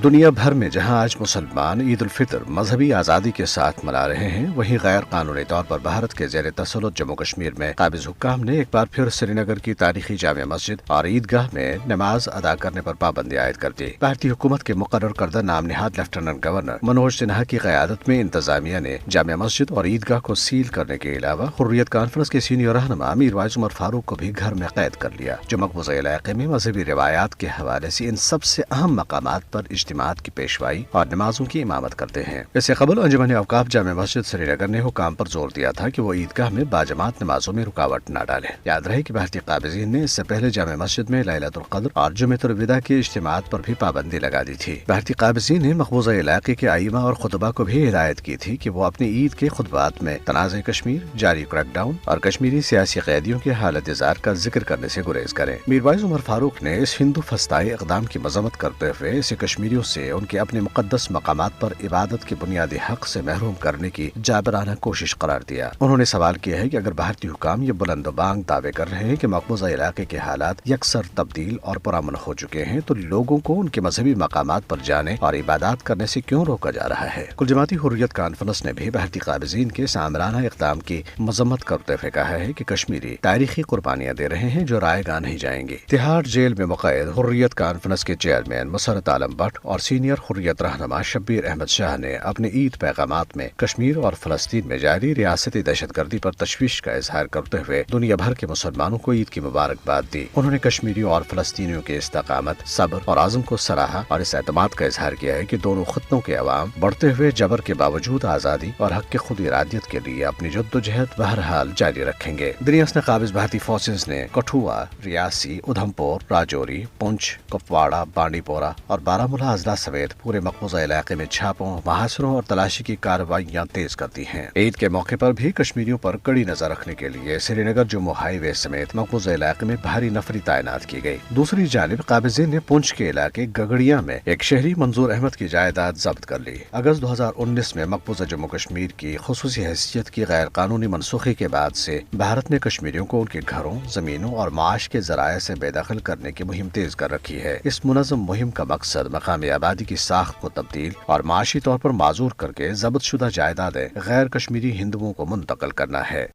دنیا بھر میں جہاں آج مسلمان عید الفطر مذہبی آزادی کے ساتھ منا رہے ہیں، وہیں غیر قانونی طور پر بھارت کے زیر تسلط جموں کشمیر میں قابض حکام نے ایک بار پھر سری نگر کی تاریخی جامع مسجد اور عیدگاہ میں نماز ادا کرنے پر پابندی عائد کر دی۔ بھارتی حکومت کے مقرر کردہ نام نہاد لیفٹیننٹ گورنر منوج سنہا کی قیادت میں انتظامیہ نے جامع مسجد اور عیدگاہ کو سیل کرنے کے علاوہ حریت کانفرنس کے سینئر رہنما میروائز عمر فاروق کو بھی گھر میں قید کر لیا، جو مقبوضہ علاقے میں مذہبی روایات کے حوالے سے ان سب سے اہم مقامات پر اجتماعات کی پیشوائی اور نمازوں کی امامت کرتے ہیں۔ اس سے قبل انجمن اوقاف جامع مسجد سری نگر نے حکام پر زور دیا تھا کہ وہ عیدگاہ میں باجماعت نمازوں میں رکاوٹ نہ ڈالیں۔ یاد رہے کہ بھارتی قابضین نے اس سے پہلے جامع مسجد میں لیلۃ القدر اور جمعۃ الوداع کے اجتماعات پر بھی پابندی لگا دی تھی۔ بھارتی قابضین نے مقبوضہ علاقے کے ائمہ اور خطباء کو بھی ہدایت کی تھی کہ وہ اپنی عید کے خطبات میں تنازع کشمیر، جاری کریک ڈاؤن اور کشمیری سیاسی قیدیوں کے حالت اظہار کا ذکر کرنے سے گریز کریں۔ میروائز عمر فاروق نے اس ہندو فسطائی اقدام کی مذمت کرتے ہوئے اسے کشمیریوں سے ان کے اپنے مقدس مقامات پر عبادت کے بنیادی حق سے محروم کرنے کی جابرانہ کوشش قرار دیا۔ انہوں نے سوال کیا ہے کہ اگر بھارتی حکام یہ بلند و بانگ دعوے کر رہے ہیں کہ مقبوضہ علاقے کے حالات یکسر تبدیل اور پرامن ہو چکے ہیں، تو لوگوں کو ان کے مذہبی مقامات پر جانے اور عبادات کرنے سے کیوں روکا جا رہا ہے؟ کل جماعتی حریت کانفرنس نے بھی بھارتی قابضین کے سامرانہ اقدام کی مذمت کرتے ہوئے کہا ہے کہ کشمیری تاریخی قربانیاں دے رہے ہیں جو رائے گاہ نہیں جائیں گی۔ تہاڑ جیل میں مقید حریت کانفرنس کے چیئرمین مسرت عالم بٹ اور سینئر حریت رہنما شبیر احمد شاہ نے اپنے عید پیغامات میں کشمیر اور فلسطین میں جاری ریاستی دہشت گردی پر تشویش کا اظہار کرتے ہوئے دنیا بھر کے مسلمانوں کو عید کی مبارکباد دی۔ انہوں نے کشمیریوں اور فلسطینیوں کے استقامت، صبر اور عزم کو سراہا اور اس اعتماد کا اظہار کیا ہے کہ دونوں خطوں کے عوام بڑھتے ہوئے جبر کے باوجود آزادی اور حق کی خود ارادیت کے لیے اپنی جدوجہد بہرحال جاری رکھیں گے۔ دریاس نے قابض بھارتی فورسز نے کٹھوا، ریاسی، ادھمپور، راجوری، پونچھ، کپواڑہ، بانڈی پورہ اور بارامولہ اضلاع سمیت پورے مقبوضہ علاقے میں چھاپوں، محاصروں اور تلاشی کی کارروائیاں تیز کر دی ہیں۔ عید کے موقع پر بھی کشمیریوں پر کڑی نظر رکھنے کے لیے سری نگر جموں ہائی وے سمیت مقبوضہ علاقے میں بھاری نفری تعینات کی گئی۔ دوسری جانب قابضین نے پونچھ کے علاقے گگڑیاں میں ایک شہری منظور احمد کی جائیداد ضبط کر لی۔ اگست 2019 میں مقبوضہ جموں کشمیر کی خصوصی حیثیت کی غیر قانونی منسوخی کے بعد سے بھارت نے کشمیریوں کو ان کے گھروں، زمینوں اور معاش کے ذرائع سے بے دخل کرنے کی مہم تیز کر رکھی ہے۔ اس منظم مہم کا مقصد مقامی آبادی کی ساخت کو تبدیل اور معاشی طور پر معذور کر کے ضبط شدہ جائیدادیں غیر کشمیری ہندوؤں کو منتقل کرنا ہے۔